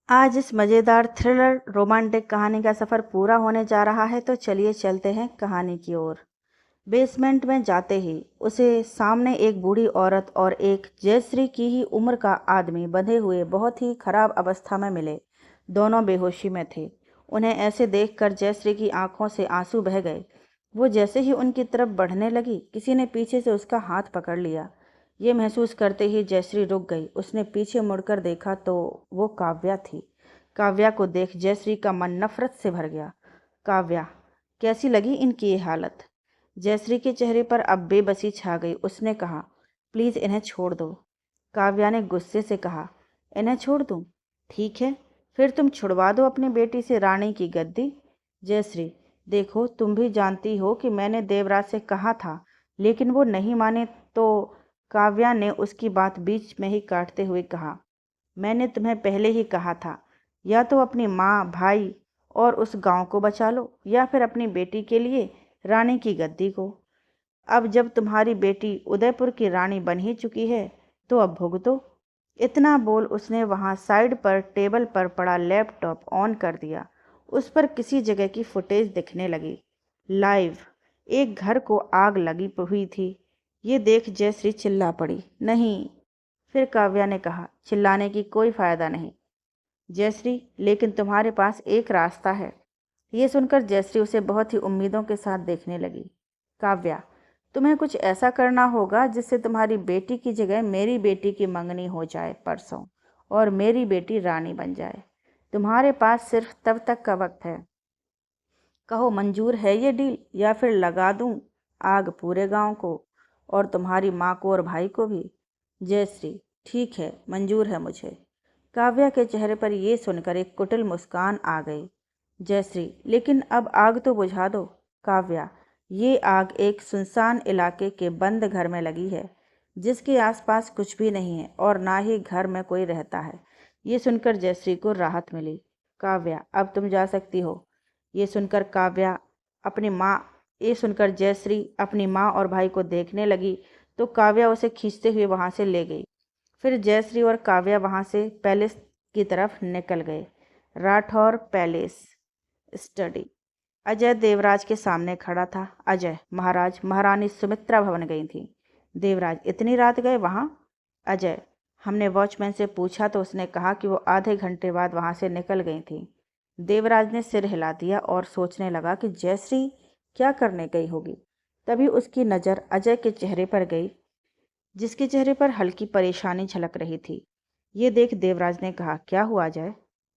आज इस मज़ेदार थ्रिलर रोमांटिक कहानी का सफ़र पूरा होने जा रहा है, तो चलिए चलते हैं कहानी की ओर। बेसमेंट में जाते ही उसे सामने एक बूढ़ी औरत और एक जयश्री की ही उम्र का आदमी बंधे हुए बहुत ही खराब अवस्था में मिले। दोनों बेहोशी में थे। उन्हें ऐसे देखकर जयश्री की आंखों से आंसू बह गए। वो जैसे ही उनकी तरफ बढ़ने लगी, किसी ने पीछे से उसका हाथ पकड़ लिया। ये महसूस करते ही जयश्री रुक गई। उसने पीछे मुड़कर देखा तो वो काव्या थी। काव्या को देख जयश्री का मन नफरत से भर गया। काव्या, कैसी लगी इनकी ये हालत? जयश्री के चेहरे पर अब बेबसी छा गई। उसने कहा, प्लीज़ इन्हें छोड़ दो। काव्या ने गुस्से से कहा, इन्हें छोड़ दूँ? ठीक है, फिर तुम छुड़वा दो अपनी बेटी से रानी की गद्दी। जयश्री, देखो, तुम भी जानती हो कि मैंने देवराज से कहा था, लेकिन वो नहीं माने तो। काव्या ने उसकी बात बीच में ही काटते हुए कहा, मैंने तुम्हें पहले ही कहा था, या तो अपनी माँ, भाई और उस गांव को बचा लो, या फिर अपनी बेटी के लिए रानी की गद्दी को। अब जब तुम्हारी बेटी उदयपुर की रानी बन ही चुकी है, तो अब भुगतो। इतना बोल उसने वहां साइड पर टेबल पर पड़ा लैपटॉप ऑन कर दिया। उस पर किसी जगह की फुटेज दिखने लगी। लाइव एक घर को आग लगी हुई थी। ये देख जयश्री चिल्ला पड़ी। नहीं। फिर काव्या ने कहा, चिल्लाने की कोई फायदा नहीं जयश्री, लेकिन तुम्हारे पास एक रास्ता है। ये सुनकर जयश्री उसे बहुत ही उम्मीदों के साथ देखने लगी। काव्या, तुम्हें कुछ ऐसा करना होगा जिससे तुम्हारी बेटी की जगह मेरी बेटी की मंगनी हो जाए परसों, और मेरी बेटी रानी बन जाए। तुम्हारे पास सिर्फ तब तक का वक्त है। कहो, मंजूर है ये डील, या फिर लगा दूं आग पूरे गांव को, और तुम्हारी माँ को और भाई को भी। जयश्री, ठीक है, मंजूर है मुझे। काव्या के चेहरे पर यह सुनकर एक कुटिल मुस्कान आ गई। जयश्री, लेकिन अब आग तो बुझा दो। काव्या, ये आग एक सुनसान इलाके के बंद घर में लगी है, जिसके आसपास कुछ भी नहीं है और ना ही घर में कोई रहता है। ये सुनकर जयश्री को राहत मिली। काव्या, अब तुम जा सकती हो। ये सुनकर काव्या अपनी माँ ये सुनकर जयश्री अपनी माँ और भाई को देखने लगी, तो काव्या उसे खींचते हुए वहाँ से ले गई। फिर जयश्री और काव्या वहाँ से पैलेस की तरफ निकल गए। Rathore palace study. अजय देवराज के सामने खड़ा था। अजय, महाराज महारानी सुमित्रा भवन गई थी। देवराज, इतनी रात गए वहाँ? अजय, हमने वॉचमैन से पूछा तो उसने कहा कि वो आधे घंटे बाद वहाँ से निकल गई थी। देवराज ने सिर हिला दिया और सोचने लगा कि जयश्री क्या करने गई होगी। तभी उसकी नज़र अजय के चेहरे पर गई, जिसके चेहरे पर हल्की परेशानी झलक रही थी। ये देख देवराज ने कहा, क्या हुआ अजय,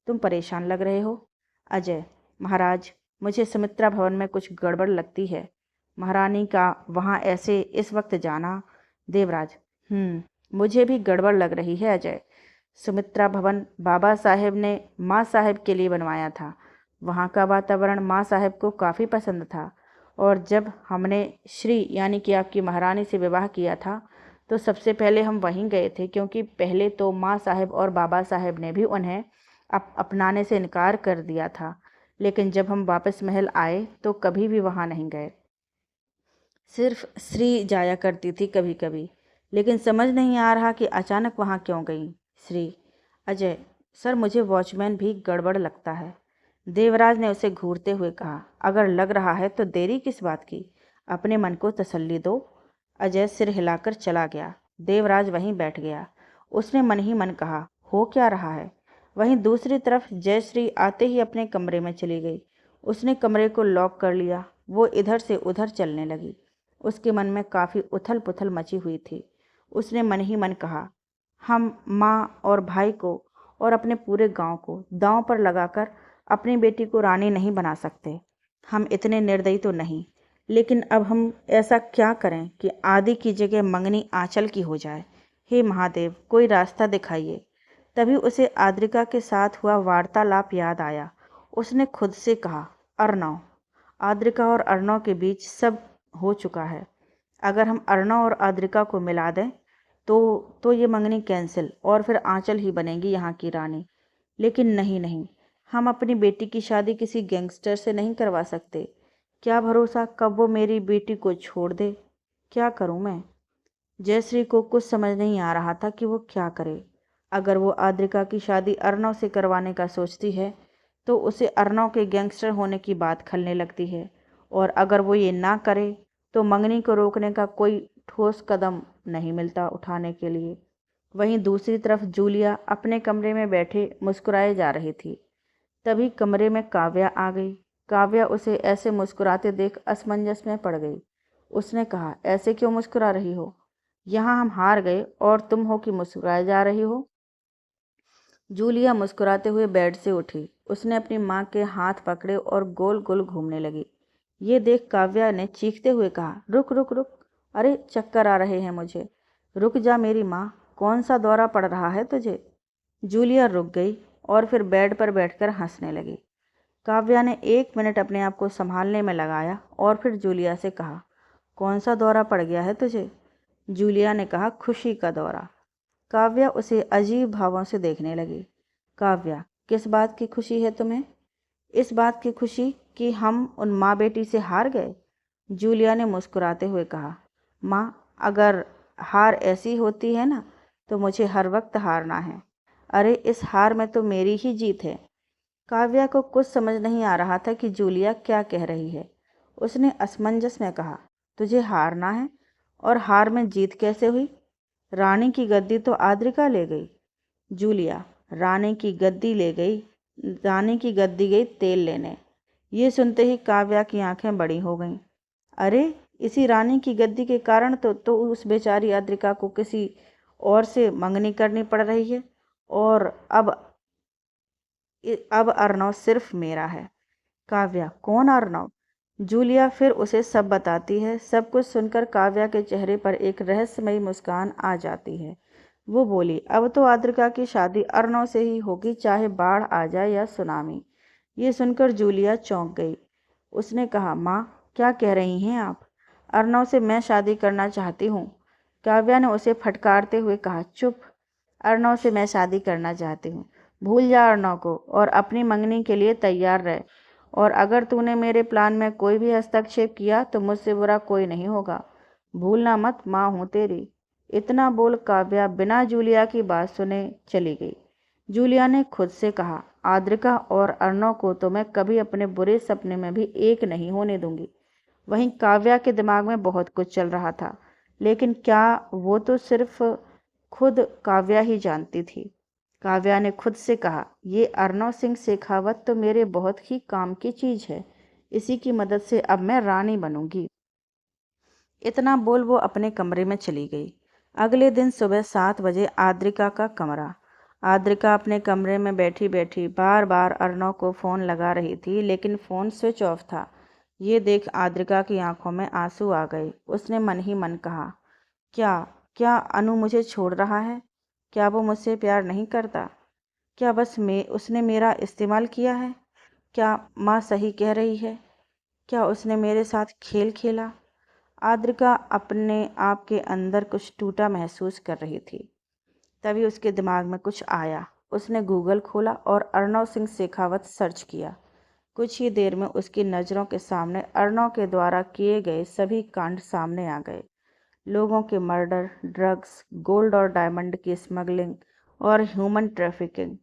तुम परेशान लग रहे हो? अजय, महाराज, मुझे सुमित्रा भवन में कुछ गड़बड़ लगती है। महारानी का वहाँ ऐसे इस वक्त जाना। देवराज, मुझे भी गड़बड़ लग रही है अजय। सुमित्रा भवन बाबा साहेब ने माँ साहेब के लिए बनवाया था। वहाँ का वातावरण माँ साहेब को काफ़ी पसंद था, और जब हमने श्री यानी कि आपकी महारानी से विवाह किया था, तो सबसे पहले हम वहीं गए थे, क्योंकि पहले तो माँ साहेब और बाबा साहेब ने भी उन्हें अपनाने से इनकार कर दिया था, लेकिन जब हम वापस महल आए तो कभी भी वहाँ नहीं गए। सिर्फ श्री जाया करती थी कभी कभी, लेकिन समझ नहीं आ रहा कि अचानक वहाँ क्यों गई श्री। अजय, सर, मुझे वॉचमैन भी गड़बड़ लगता है। देवराज ने उसे घूरते हुए कहा, अगर लग रहा है तो देरी किस बात की, अपने मन को तसल्ली दो। अजय सिर हिलाकर चला गया। देवराज वहीं बैठ गया। उसने मन ही मन कहा, हो क्या रहा है। वहीं दूसरी तरफ जयश्री आते ही अपने कमरे में चली गई। उसने कमरे को लॉक कर लिया। वो इधर से उधर चलने लगी। उसके मन में काफ़ी उथल पुथल मची हुई थी। उसने मन ही मन कहा, हम माँ और भाई को और अपने पूरे गांव को दांव पर लगाकर अपनी बेटी को रानी नहीं बना सकते। हम इतने निर्दयी तो नहीं, लेकिन अब हम ऐसा क्या करें कि आदि की जगह मंगनी आंचल की हो जाए। हे महादेव, कोई रास्ता दिखाइए। तभी उसे आद्रिका के साथ हुआ वार्तालाप याद आया। उसने खुद से कहा, अर्णव। आद्रिका और अर्णव के बीच सब हो चुका है। अगर हम अर्णव और आद्रिका को मिला दें तो ये मंगनी कैंसिल, और फिर आंचल ही बनेगी यहाँ की रानी। लेकिन नहीं नहीं, हम अपनी बेटी की शादी किसी गैंगस्टर से नहीं करवा सकते। क्या भरोसा कब वो मेरी बेटी को छोड़ दे। क्या करूं मैं? जयश्री को कुछ समझ नहीं आ रहा था कि वो क्या करे। अगर वो आद्रिका की शादी अर्नव से करवाने का सोचती है तो उसे अर्नव के गैंगस्टर होने की बात खलने लगती है, और अगर वो ये ना करे तो मंगनी को रोकने का कोई ठोस कदम नहीं मिलता उठाने के लिए। वहीं दूसरी तरफ जूलिया अपने कमरे में बैठे मुस्कुराए जा रही थी। तभी कमरे में काव्या आ गई। काव्या उसे ऐसे मुस्कुराते देख असमंजस में पड़ गई। उसने कहा, ऐसे क्यों मुस्कुरा रही हो? यहाँ हम हार गए और तुम हो कि मुस्कुराए जा रही हो? जूलिया मुस्कुराते हुए बेड से उठी। उसने अपनी माँ के हाथ पकड़े और गोल गोल घूमने लगी। ये देख काव्या ने चीखते हुए कहा, रुक रुक रुक, अरे चक्कर आ रहे हैं मुझे। रुक जा मेरी माँ, कौन सा दौरा पड़ रहा है तुझे? जूलिया रुक गई और फिर बेड पर बैठकर हंसने लगी। काव्या ने 1 मिनट अपने आप को संभालने में लगाया और फिर जूलिया से कहा, कौन सा दौरा पड़ गया है तुझे? जूलिया ने कहा, खुशी का दौरा। काव्या उसे अजीब भावों से देखने लगी। काव्या, किस बात की खुशी है तुम्हें? इस बात की खुशी कि हम उन माँ बेटी से हार गए। जूलिया ने मुस्कुराते हुए कहा, माँ, अगर हार ऐसी होती है ना तो मुझे हर वक्त हारना है। अरे इस हार में तो मेरी ही जीत है। काव्या को कुछ समझ नहीं आ रहा था कि जूलिया क्या कह रही है। उसने असमंजस में कहा, तुझे हारना है? और हार में जीत कैसे हुई? रानी की गद्दी तो आद्रिका ले गई। जूलिया, रानी की गद्दी ले गई? रानी की गद्दी गई तेल लेने। ये सुनते ही काव्या की आंखें बड़ी हो गईं। अरे इसी रानी की गद्दी के कारण तो उस बेचारी आद्रिका को किसी और से मंगनी करनी पड़ रही है, और अब अर्नव सिर्फ मेरा है। काव्या, कौन अर्नव? जूलिया फिर उसे सब बताती है। सब कुछ सुनकर काव्या के चेहरे पर एक रहस्यमयी मुस्कान आ जाती है। वो बोली, अब तो आद्रिका की शादी अर्नव से ही होगी, चाहे बाढ़ आ जाए या सुनामी। ये सुनकर जूलिया चौंक गई। उसने कहा, माँ, क्या कह रही हैं आप? अर्नव से मैं शादी करना चाहती हूँ। काव्या ने उसे फटकारते हुए कहा, चुप। अर्नव से मैं शादी करना चाहती हूँ। भूल जा अर्नव को और अपनी मंगनी के लिए तैयार रह। और अगर तूने मेरे प्लान में कोई भी हस्तक्षेप किया तो मुझसे बुरा कोई नहीं होगा। भूलना मत, माँ हूँ तेरी। इतना बोल काव्या बिना जूलिया की बात सुने चली गई। जूलिया ने खुद से कहा, आद्रिका और अर्नव को तो मैं कभी अपने बुरे सपने में भी एक नहीं होने दूंगी। वहीं काव्या के दिमाग में बहुत कुछ चल रहा था, लेकिन क्या वो तो सिर्फ खुद काव्या ही जानती थी। काव्या ने खुद से कहा, ये अर्नव सिंह शेखावत तो मेरे बहुत ही काम की चीज़ है। इसी की मदद से अब मैं रानी बनूंगी। इतना बोल वो अपने कमरे में चली गई। अगले दिन सुबह 7 बजे आद्रिका का कमरा। आद्रिका अपने कमरे में बैठी बैठी बार बार अर्नव को फ़ोन लगा रही थी, लेकिन फ़ोन स्विच ऑफ था। ये देख आद्रिका की आंखों में आंसू आ गए। उसने मन ही मन कहा, क्या क्या अनु मुझे छोड़ रहा है? क्या वो मुझसे प्यार नहीं करता? क्या बस उसने मेरा इस्तेमाल किया है? क्या माँ सही कह रही है? क्या उसने मेरे साथ खेल खेला? आद्रिका अपने आप के अंदर कुछ टूटा महसूस कर रही थी। तभी उसके दिमाग में कुछ आया। उसने गूगल खोला और अर्नव सिंह शेखावत सर्च किया। कुछ ही देर में उसकी नज़रों के सामने अर्नव के द्वारा किए गए सभी कांड सामने आ गए। लोगों के मर्डर, ड्रग्स, गोल्ड और डायमंड की स्मगलिंग और ह्यूमन ट्रैफिकिंग।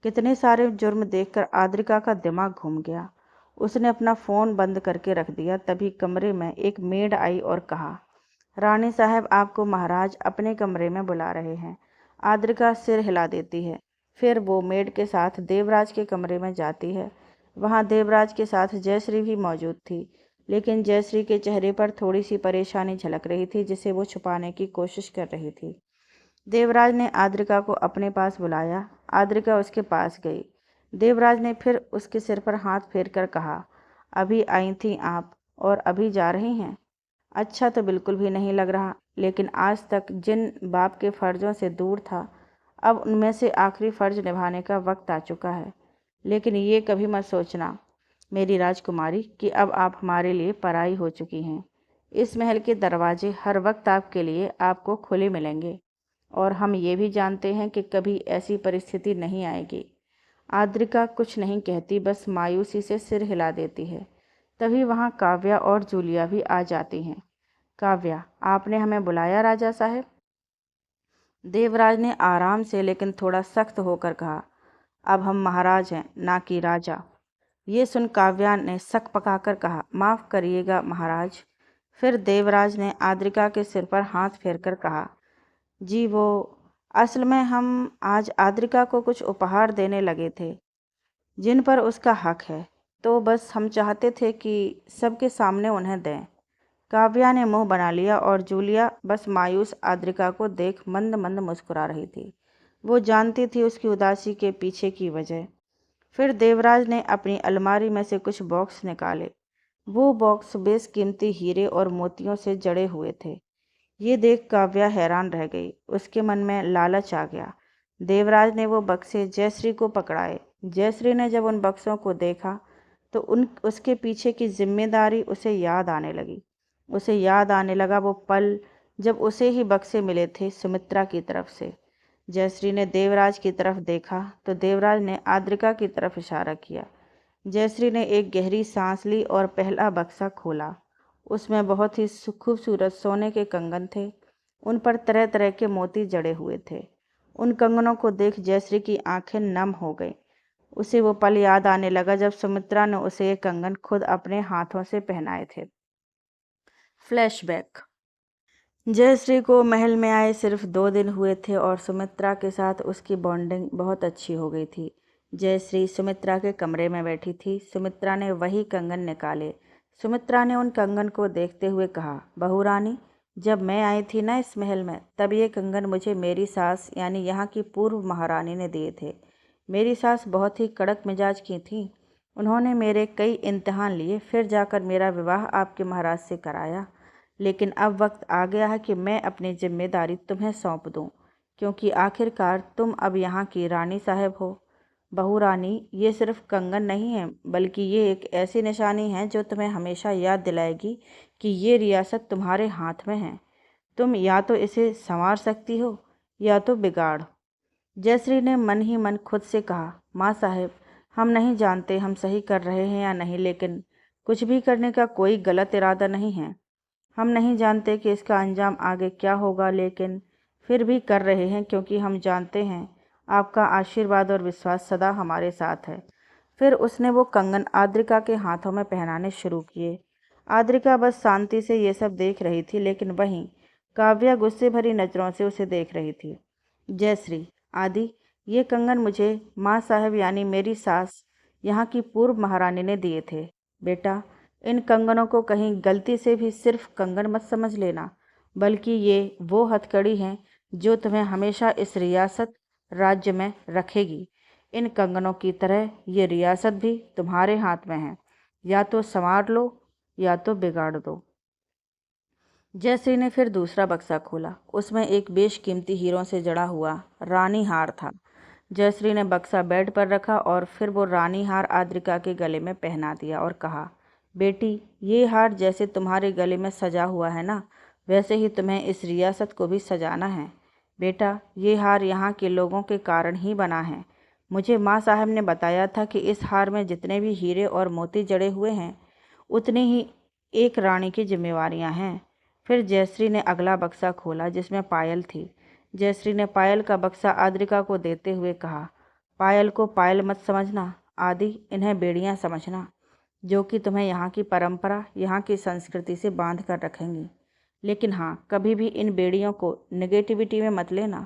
कितने सारे जुर्म देखकर आद्रिका का दिमाग घूम गया। उसने अपना फ़ोन बंद करके रख दिया। तभी कमरे में एक मेड आई और कहा, रानी साहब, आपको महाराज अपने कमरे में बुला रहे हैं। आद्रिका सिर हिला देती है। फिर वो मेड के साथ देवराज के कमरे में जाती है। वहाँ देवराज के साथ जयश्री भी मौजूद थी, लेकिन जयश्री के चेहरे पर थोड़ी सी परेशानी झलक रही थी, जिसे वो छुपाने की कोशिश कर रही थी। देवराज ने आद्रिका को अपने पास बुलाया। आद्रिका उसके पास गई। देवराज ने फिर उसके सिर पर हाथ फेरकर कहा, अभी आई थी आप और अभी जा रही हैं? अच्छा तो बिल्कुल भी नहीं लग रहा, लेकिन आज तक जिन बाप के फ़र्ज़ों से दूर था, अब उनमें से आखिरी फ़र्ज़ निभाने का वक्त आ चुका है। लेकिन ये कभी मत सोचना मेरी राजकुमारी कि अब आप हमारे लिए पराई हो चुकी हैं। इस महल के दरवाजे हर वक्त आपके लिए आपको खुले मिलेंगे, और हम ये भी जानते हैं कि कभी ऐसी परिस्थिति नहीं आएगी। आद्रिका कुछ नहीं कहती, बस मायूसी से सिर हिला देती है। तभी वहाँ काव्या और जूलिया भी आ जाती हैं। काव्या, आपने हमें बुलाया राजा साहब? देवराज ने आराम से लेकिन थोड़ा सख्त होकर कहा, अब हम महाराज हैं, ना कि राजा। ये सुन काव्या ने सक पकाकर कहा, माफ़ करिएगा महाराज। फिर देवराज ने आद्रिका के सिर पर हाथ फेरकर कहा, जी वो असल में हम आज आद्रिका को कुछ उपहार देने लगे थे जिन पर उसका हक है, तो बस हम चाहते थे कि सबके सामने उन्हें दें। काव्या ने मुंह बना लिया और जूलिया बस मायूस आद्रिका को देख मंद मंद मुस्कुरा रही थी। वो जानती थी उसकी उदासी के पीछे की वजह। फिर देवराज ने अपनी अलमारी में से कुछ बॉक्स निकाले। वो बॉक्स बेशकीमती हीरे और मोतियों से जड़े हुए थे। ये देख काव्या हैरान रह गई। उसके मन में लालच आ गया। देवराज ने वो बक्से जयश्री को पकड़ाए। जयश्री ने जब उन बक्सों को देखा तो उसके पीछे की जिम्मेदारी उसे याद आने लगी। उसे याद आने लगा वो पल जब उसे ही बक्से मिले थे सुमित्रा की तरफ से। जयश्री ने देवराज की तरफ देखा तो देवराज ने आद्रिका की तरफ इशारा किया। जयश्री ने एक गहरी सांस ली और पहला बक्सा खोला। उसमें बहुत ही खूबसूरत सोने के कंगन थे। उन पर तरह तरह के मोती जड़े हुए थे। उन कंगनों को देख जयश्री की आंखें नम हो गईं। उसे वो पल याद आने लगा जब सुमित्रा ने उसे ये कंगन खुद अपने हाथों से पहनाए थे। फ्लैशबैक। जयश्री को महल में आए सिर्फ 2 दिन हुए थे और सुमित्रा के साथ उसकी बॉन्डिंग बहुत अच्छी हो गई थी। जयश्री सुमित्रा के कमरे में बैठी थी। सुमित्रा ने वही कंगन निकाले। सुमित्रा ने उन कंगन को देखते हुए कहा, बहू रानी, जब मैं आई थी ना इस महल में, तब ये कंगन मुझे मेरी सास यानी यहाँ की पूर्व महारानी ने दिए थे। मेरी सास बहुत ही कड़क मिजाज की थी। उन्होंने मेरे कई इम्तिहान लिए, फिर जाकर मेरा विवाह आपके महाराज से कराया। लेकिन अब वक्त आ गया है कि मैं अपनी जिम्मेदारी तुम्हें सौंप दूं, क्योंकि आखिरकार तुम अब यहाँ की रानी साहब हो। बहू रानी, ये सिर्फ कंगन नहीं है, बल्कि ये एक ऐसी निशानी है जो तुम्हें हमेशा याद दिलाएगी कि ये रियासत तुम्हारे हाथ में है। तुम या तो इसे संवार सकती हो या तो बिगाड़। जयश्री ने मन ही मन खुद से कहा, माँ साहब, हम नहीं जानते हम सही कर रहे हैं या नहीं, लेकिन कुछ भी करने का कोई गलत इरादा नहीं है। हम नहीं जानते कि इसका अंजाम आगे क्या होगा, लेकिन फिर भी कर रहे हैं क्योंकि हम जानते हैं आपका आशीर्वाद और विश्वास सदा हमारे साथ है। फिर उसने वो कंगन आद्रिका के हाथों में पहनाने शुरू किए। आद्रिका बस शांति से ये सब देख रही थी, लेकिन वहीं काव्या गुस्से भरी नज़रों से उसे देख रही थी। जयश्री, आदि, ये कंगन मुझे माँ साहब यानी मेरी सास यहाँ की पूर्व महारानी ने दिए थे। बेटा, इन कंगनों को कहीं गलती से भी सिर्फ कंगन मत समझ लेना, बल्कि ये वो हथकड़ी हैं जो तुम्हें हमेशा इस रियासत राज्य में रखेगी। इन कंगनों की तरह ये रियासत भी तुम्हारे हाथ में है। या तो संवार लो या तो बिगाड़ दो। जयश्री ने फिर दूसरा बक्सा खोला। उसमें एक बेशकीमती हीरों से जड़ा हुआ रानी हार था। जयश्री ने बक्सा बेड पर रखा और फिर वो रानी हार आद्रिका के गले में पहना दिया और कहा, बेटी, ये हार जैसे तुम्हारे गले में सजा हुआ है ना, वैसे ही तुम्हें इस रियासत को भी सजाना है। बेटा, ये हार यहाँ के लोगों के कारण ही बना है। मुझे माँ साहब ने बताया था कि इस हार में जितने भी हीरे और मोती जड़े हुए हैं, उतनी ही एक रानी की जिम्मेवारियाँ हैं। फिर जयश्री ने अगला बक्सा खोला जिसमें पायल थी। जयश्री ने पायल का बक्सा आद्रिका को देते हुए कहा, पायल को पायल मत समझना आदि, इन्हें बेड़ियाँ समझना, जो कि तुम्हें यहाँ की परंपरा, यहाँ की संस्कृति से बांध कर रखेंगी। लेकिन हाँ, कभी भी इन बेड़ियों को नेगेटिविटी में मत लेना।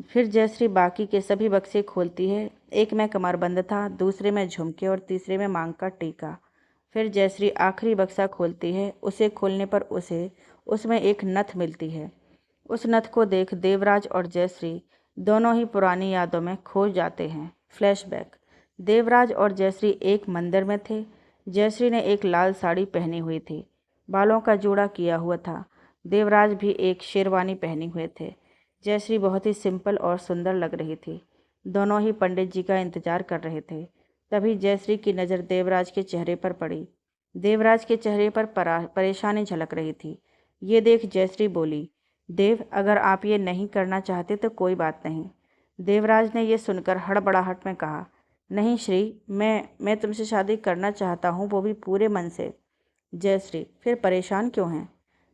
फिर जयश्री बाकी के सभी बक्से खोलती है। एक में कमरबंद था, दूसरे में झुमके और तीसरे में मांग का टीका। फिर जयश्री आखिरी बक्सा खोलती है। उसे खोलने पर उसे उसमें एक नथ मिलती है। उस नथ को देख देवराज और जयश्री दोनों ही पुरानी यादों में खो जाते हैं। फ्लैशबैक। देवराज और जयश्री एक मंदिर में थे। जयश्री ने एक लाल साड़ी पहनी हुई थी, बालों का जूड़ा किया हुआ था। देवराज भी एक शेरवानी पहने हुए थे। जयश्री बहुत ही सिंपल और सुंदर लग रही थी। दोनों ही पंडित जी का इंतजार कर रहे थे। तभी जयश्री की नज़र देवराज के चेहरे पर पड़ी। देवराज के चेहरे पर परेशानी झलक रही थी। ये देख जयश्री बोली, देव, अगर आप ये नहीं करना चाहते तो कोई बात नहीं। देवराज ने यह सुनकर हड़बड़ाहट में कहा, नहीं श्री, मैं तुमसे शादी करना चाहता हूँ, वो भी पूरे मन से। जयश्री, फिर परेशान क्यों हैं?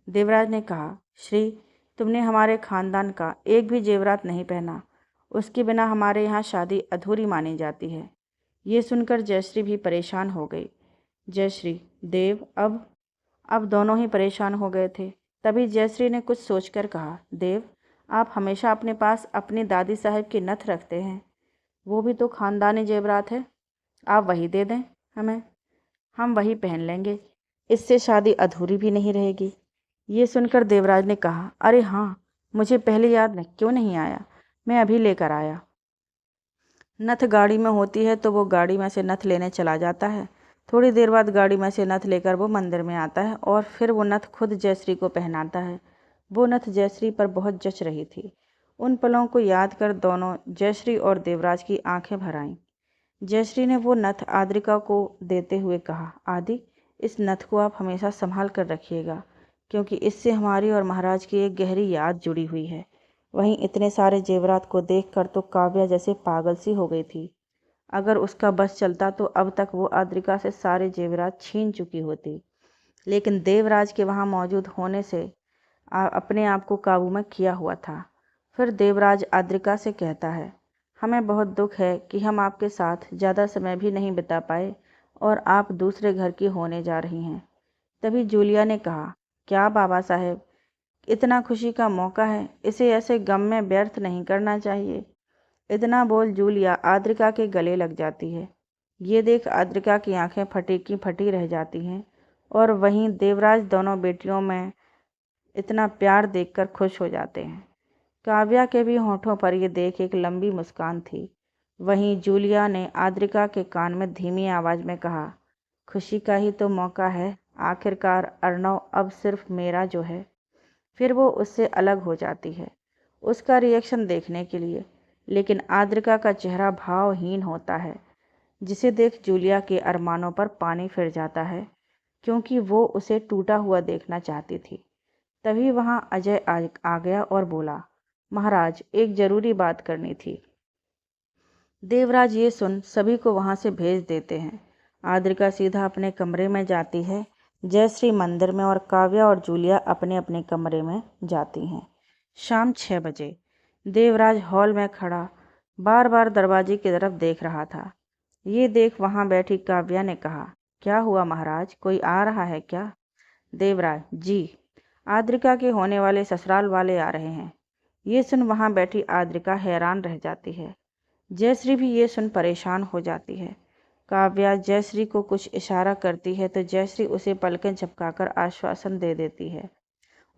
देवराज ने कहा, श्री, तुमने हमारे खानदान का एक भी जेवरात नहीं पहना, उसके बिना हमारे यहाँ शादी अधूरी मानी जाती है। ये सुनकर जयश्री भी परेशान हो गई। जयश्री, देव अब दोनों ही परेशान हो गए थे। तभी जयश्री ने कुछ सोचकर कहा, देव, आप हमेशा अपने पास अपनी दादी साहब की नथ रखते हैं, वो भी तो खानदानी जेवरात है। आप वही दे दें हमें, हम वही पहन लेंगे, इससे शादी अधूरी भी नहीं रहेगी। ये सुनकर देवराज ने कहा, अरे हाँ, मुझे पहले याद क्यों नहीं आया, मैं अभी लेकर आया। नथ गाड़ी में होती है तो वो गाड़ी में से नथ लेने चला जाता है। थोड़ी देर बाद गाड़ी में से नथ लेकर वो मंदिर में आता है और फिर वो नथ खुद जयश्री को पहनाता है। वो नथ जयश्री पर बहुत जच रही थी। उन पलों को याद कर दोनों, जयश्री और देवराज की आंखें भर आईं। जयश्री ने वो नथ आद्रिका को देते हुए कहा, आदि, इस नथ को आप हमेशा संभाल कर रखिएगा, क्योंकि इससे हमारी और महाराज की एक गहरी याद जुड़ी हुई है। वहीं इतने सारे जेवरात को देखकर तो काव्या जैसे पागल सी हो गई थी। अगर उसका बस चलता तो अब तक वो आद्रिका से सारे जेवरात छीन चुकी होती, लेकिन देवराज के वहाँ मौजूद होने से अपने आप को काबू में किया हुआ था। फिर देवराज आद्रिका से कहता है, हमें बहुत दुख है कि हम आपके साथ ज़्यादा समय भी नहीं बिता पाए और आप दूसरे घर की होने जा रही हैं। तभी जूलिया ने कहा, क्या बाबा साहेब, इतना खुशी का मौका है, इसे ऐसे गम में व्यर्थ नहीं करना चाहिए। इतना बोल जूलिया आद्रिका के गले लग जाती है। ये देख आद्रिका की आंखें फटी की फटी रह जाती हैं और वहीं देवराज दोनों बेटियों में इतना प्यार देखकर खुश हो जाते हैं। काव्या के भी होठों पर ये देख एक लंबी मुस्कान थी। वहीं जूलिया ने आद्रिका के कान में धीमी आवाज़ में कहा, खुशी का ही तो मौका है, आखिरकार अर्णव अब सिर्फ मेरा जो है। फिर वो उससे अलग हो जाती है उसका रिएक्शन देखने के लिए, लेकिन आद्रिका का चेहरा भावहीन होता है, जिसे देख जूलिया के अरमानों पर पानी फिर जाता है, क्योंकि वो उसे टूटा हुआ देखना चाहती थी। तभी वहाँ अजय आ गया और बोला, महाराज, एक ज़रूरी बात करनी थी। देवराज ये सुन सभी को वहाँ से भेज देते हैं। आद्रिका सीधा अपने कमरे में जाती है, जयश्री मंदिर में और काव्या और जूलिया अपने अपने कमरे में जाती हैं। शाम 6 बजे देवराज हॉल में खड़ा बार बार दरवाजे की तरफ देख रहा था। ये देख वहाँ बैठी काव्या ने कहा, क्या हुआ महाराज, कोई आ रहा है क्या? देवराज, जी, आद्रिका के होने वाले ससुराल वाले आ रहे हैं। ये सुन वहाँ बैठी आद्रिका हैरान रह जाती है। जयश्री भी ये सुन परेशान हो जाती है। काव्या जयश्री को कुछ इशारा करती है तो जयश्री उसे पलकें झपकाकर आश्वासन दे देती है।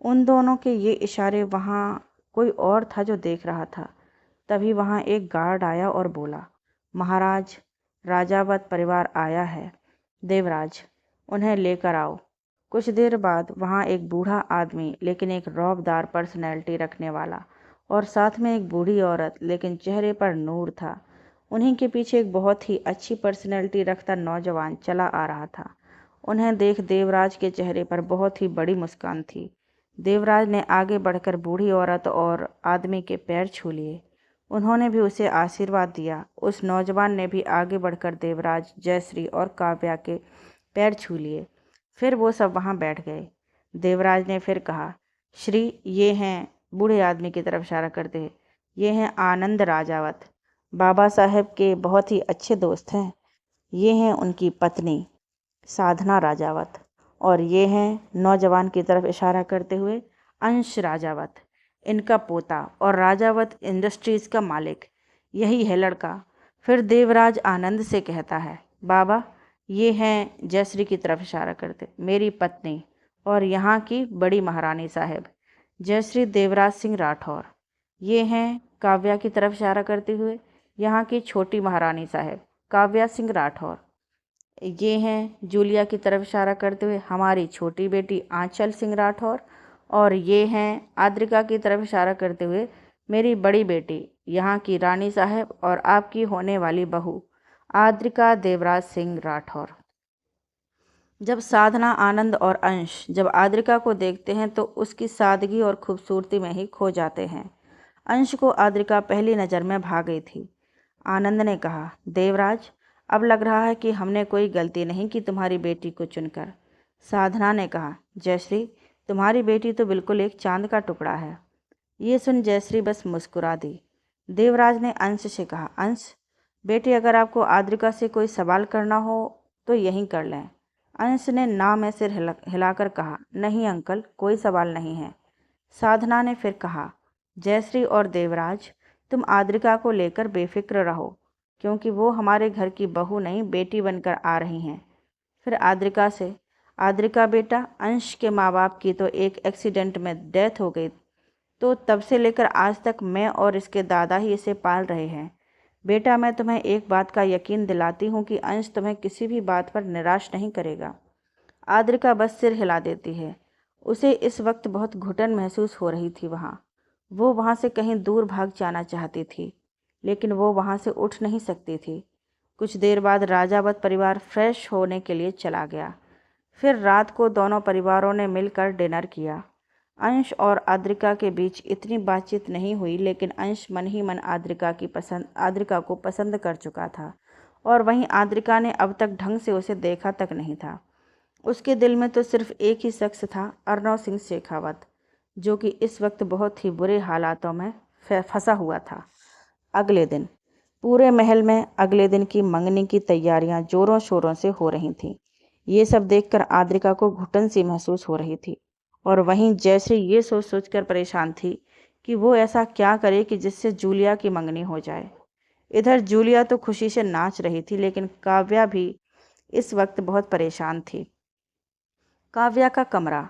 उन दोनों के ये इशारे वहाँ कोई और था जो देख रहा था। तभी वहाँ एक गार्ड आया और बोला, महाराज, राजावत परिवार आया है। देवराज, उन्हें लेकर आओ। कुछ देर बाद वहाँ एक बूढ़ा आदमी, लेकिन एक रौबदार पर्सनैलिटी रखने वाला, और साथ में एक बूढ़ी औरत, लेकिन चेहरे पर नूर था। उन्हीं के पीछे एक बहुत ही अच्छी पर्सनैलिटी रखता नौजवान चला आ रहा था। उन्हें देख देवराज के चेहरे पर बहुत ही बड़ी मुस्कान थी। देवराज ने आगे बढ़कर बूढ़ी औरत और आदमी के पैर छू लिए। उन्होंने भी उसे आशीर्वाद दिया। उस नौजवान ने भी आगे बढ़कर देवराज, जयश्री और काव्या के पैर छू लिए। फिर वो सब वहाँ बैठ गए। देवराज ने फिर कहा, श्री, ये हैं, बूढ़े आदमी की तरफ इशारा करते हैं, ये हैं आनंद राजावत, बाबा साहेब के बहुत ही अच्छे दोस्त हैं। ये हैं उनकी पत्नी साधना राजावत, और ये हैं, नौजवान की तरफ इशारा करते हुए, अंश राजावत, इनका पोता और राजावत इंडस्ट्रीज़ का मालिक। यही है लड़का। फिर देवराज आनंद से कहता है, बाबा, ये हैं, जयश्री की तरफ इशारा करते, मेरी पत्नी और यहाँ की बड़ी महारानी साहब, जयश्री देवराज सिंह राठौर। ये हैं, काव्या की तरफ इशारा करते हुए, यहाँ की छोटी महारानी साहब, काव्या सिंह राठौर। ये हैं, जूलिया की तरफ इशारा करते हुए, हमारी छोटी बेटी आंचल सिंह राठौर। और ये हैं, आद्रिका की तरफ इशारा करते हुए, मेरी बड़ी बेटी, यहाँ की रानी साहब और आपकी होने वाली बहू आद्रिका देवराज सिंह राठौर। जब साधना, आनंद और अंश जब आद्रिका को देखते हैं तो उसकी सादगी और खूबसूरती में ही खो जाते हैं। अंश को आद्रिका पहली नज़र में भा गई थी। आनंद ने कहा, देवराज, अब लग रहा है कि हमने कोई गलती नहीं की तुम्हारी बेटी को चुनकर। साधना ने कहा, जयश्री, तुम्हारी बेटी तो बिल्कुल एक चांद का टुकड़ा है। ये सुन जयश्री बस मुस्कुरा दी। देवराज ने अंश से कहा, अंश बेटे, अगर आपको आद्रिका से कोई सवाल करना हो तो यहीं कर लें। अंश ने ना में सिर हिलाकर कहा, नहीं अंकल, कोई सवाल नहीं है। साधना ने फिर कहा, जयश्री और देवराज, तुम आद्रिका को लेकर बेफिक्र रहो, क्योंकि वो हमारे घर की बहू नहीं, बेटी बनकर आ रही हैं। फिर आद्रिका से, आद्रिका बेटा, अंश के माँ बाप की तो एक एक्सीडेंट में डेथ हो गई, तो तब से लेकर आज तक मैं और इसके दादा ही इसे पाल रहे हैं। बेटा, मैं तुम्हें एक बात का यकीन दिलाती हूँ कि अंश तुम्हें किसी भी बात पर निराश नहीं करेगा। आद्रिका बस सिर हिला देती है। उसे इस वक्त बहुत घुटन महसूस हो रही थी। वो वहाँ से कहीं दूर भाग जाना चाहती थी, लेकिन वो वहाँ से उठ नहीं सकती थी। कुछ देर बाद राजावत परिवार फ्रेश होने के लिए चला गया। फिर रात को दोनों परिवारों ने मिलकर डिनर किया। अंश और आद्रिका के बीच इतनी बातचीत नहीं हुई, लेकिन अंश मन ही मन आद्रिका को पसंद कर चुका था, और वहीं आद्रिका ने अब तक ढंग से उसे देखा तक नहीं था। उसके दिल में तो सिर्फ एक ही शख्स था, अर्नव सिंह शेखावत, जो कि इस वक्त बहुत ही बुरे हालातों में फंसा हुआ था। अगले दिन पूरे महल में अगले दिन की मंगनी की तैयारियां जोरों शोरों से हो रही थीं। ये सब देखकर आद्रिका को घुटन सी महसूस हो रही थी, और वहीं जयश्री ये सोच सोचकर परेशान थी कि वो ऐसा क्या करे कि जिससे जूलिया की मंगनी हो जाए। इधर जूलिया तो खुशी से नाच रही थी, लेकिन काव्या भी इस वक्त बहुत परेशान थी। काव्या का कमरा।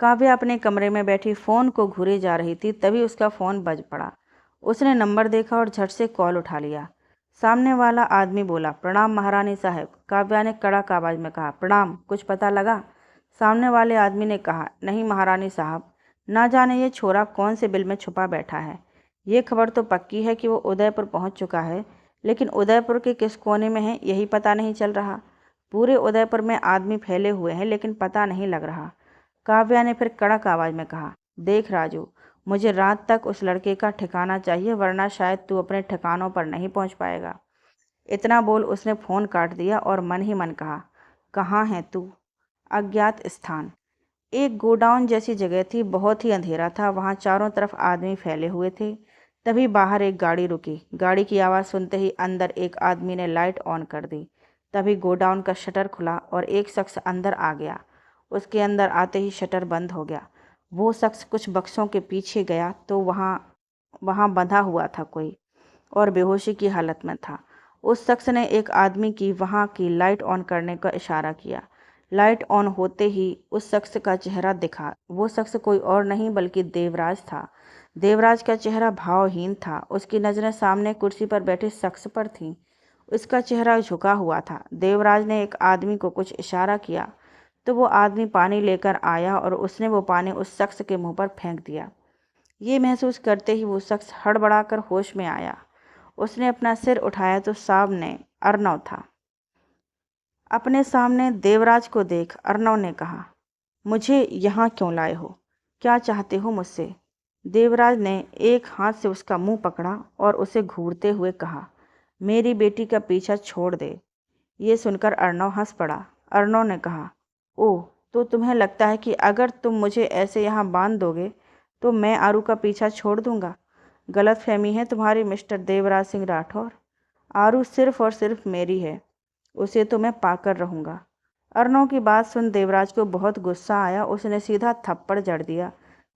काव्या अपने कमरे में बैठी फ़ोन को घूरे जा रही थी, तभी उसका फ़ोन बज पड़ा। उसने नंबर देखा और झट से कॉल उठा लिया। सामने वाला आदमी बोला, प्रणाम महारानी साहब। काव्या ने कड़क आवाज़ में कहा, प्रणाम, कुछ पता लगा? सामने वाले आदमी ने कहा, नहीं महारानी साहब, ना जाने ये छोरा कौन से बिल में छुपा बैठा है। ये खबर तो पक्की है कि वो उदयपुर पहुंच चुका है, लेकिन उदयपुर के किस कोने में है यही पता नहीं चल रहा। पूरे उदयपुर में आदमी फैले हुए हैं, लेकिन पता नहीं लग रहा। काव्या ने फिर कड़क आवाज़ में कहा, देख राजू, मुझे रात तक उस लड़के का ठिकाना चाहिए, वरना शायद तू अपने ठिकानों पर नहीं पहुंच पाएगा। इतना बोल उसने फ़ोन काट दिया और मन ही मन कहा, कहाँ है तू? अज्ञात स्थान। एक गोडाउन जैसी जगह थी, बहुत ही अंधेरा था, वहाँ चारों तरफ आदमी फैले हुए थे। तभी बाहर एक गाड़ी रुकी। गाड़ी की आवाज़ सुनते ही अंदर एक आदमी ने लाइट ऑन कर दी। तभी गोडाउन का शटर खुला और एक शख्स अंदर आ गया। उसके अंदर आते ही शटर बंद हो गया। वो शख्स कुछ बक्सों के पीछे गया तो वहाँ बंधा हुआ था कोई, और बेहोशी की हालत में था। उस शख्स ने एक आदमी की वहाँ की लाइट ऑन करने का इशारा किया। लाइट ऑन होते ही उस शख्स का चेहरा दिखा। वो शख्स कोई और नहीं बल्कि देवराज था। देवराज का चेहरा भावहीन था। उसकी नज़रें सामने कुर्सी पर बैठे शख्स पर थीं। उसका चेहरा झुका हुआ था। देवराज ने एक आदमी को कुछ इशारा किया तो वो आदमी पानी लेकर आया और उसने वो पानी उस शख्स के मुंह पर फेंक दिया। ये महसूस करते ही वो शख्स हड़बड़ाकर होश में आया। उसने अपना सिर उठाया तो सामने अर्नव था। अपने सामने देवराज को देख अर्नव ने कहा, मुझे यहाँ क्यों लाए हो? क्या चाहते हो मुझसे? देवराज ने एक हाथ से उसका मुंह पकड़ा और उसे घूरते हुए कहा, मेरी बेटी का पीछा छोड़ दे। ये सुनकर अर्नव हंस पड़ा। अर्नव ने कहा, ओह, तो तुम्हें लगता है कि अगर तुम मुझे ऐसे यहाँ बांध दोगे तो मैं आरू का पीछा छोड़ दूंगा? गलतफहमी है तुम्हारी मिस्टर देवराज सिंह राठौर। आरू सिर्फ और सिर्फ मेरी है, उसे तो मैं पाकर रहूँगा। अर्नव की बात सुन देवराज को बहुत गुस्सा आया। उसने सीधा थप्पड़ जड़ दिया।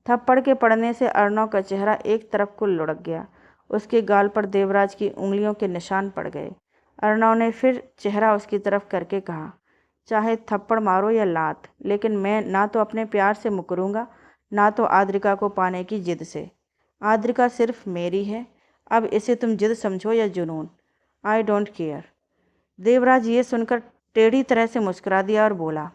थप्पड़ के पड़ने से अर्नव का चेहरा एक तरफ को लुढ़क गया। उसके गाल पर देवराज की उंगलियों के निशान पड़ गए। अर्नव ने फिर चेहरा उसकी तरफ करके कहा, चाहे थप्पड़ मारो या लात, लेकिन मैं ना तो अपने प्यार से मुकरूंगा, ना तो आद्रिका को पाने की जिद से। आद्रिका सिर्फ मेरी है, अब इसे तुम जिद समझो या जुनून, आई डोंट केयर। देवराज ये सुनकर टेढ़ी तरह से मुस्कुरा दिया और बोला,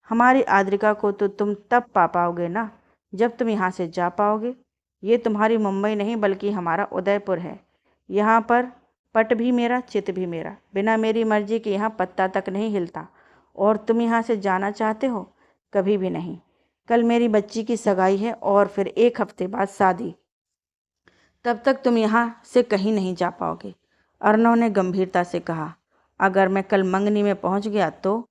हमारी आद्रिका को तो तुम तब पा पाओगे ना जब तुम यहाँ से जा पाओगे। ये तुम्हारी मुंबई नहीं बल्कि हमारा उदयपुर है। यहाँ पर पट भी मेरा, चित भी मेरा। बिना मेरी मर्जी के यहाँ पत्ता तक नहीं हिलता। और तुम यहाँ से जाना चाहते हो? कभी भी नहीं। कल मेरी बच्ची की सगाई है और फिर 1 हफ्ते बाद शादी। तब तक तुम यहाँ से कहीं नहीं जा पाओगे। अर्नव ने गंभीरता से कहा, अगर मैं कल मंगनी में पहुँच गया तो?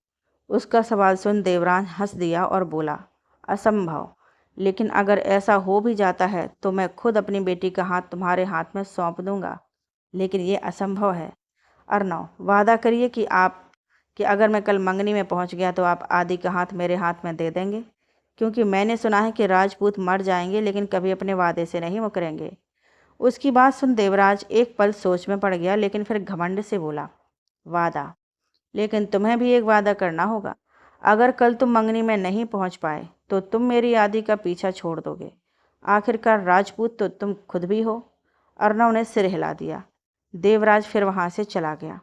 उसका सवाल सुन देवराज हंस दिया और बोला, असंभव। लेकिन अगर ऐसा हो भी जाता है तो मैं खुद अपनी बेटी का हाथ तुम्हारे हाथ में सौंप दूंगा, लेकिन ये असंभव है। अर्नव, वादा करिए कि अगर मैं कल मंगनी में पहुंच गया तो आप आदि का हाथ मेरे हाथ में दे देंगे, क्योंकि मैंने सुना है कि राजपूत मर जाएंगे लेकिन कभी अपने वादे से नहीं मुकरेंगे। उसकी बात सुन देवराज एक पल सोच में पड़ गया, लेकिन फिर घमंड से बोला, वादा? लेकिन तुम्हें भी एक वादा करना होगा। अगर कल तुम मंगनी में नहीं पहुंच पाए तो तुम मेरी आदि का पीछा छोड़ दोगे। आखिरकार राजपूत तो तुम खुद भी हो। अर्नव ने सिर हिला दिया। देवराज फिर वहां से चला गया।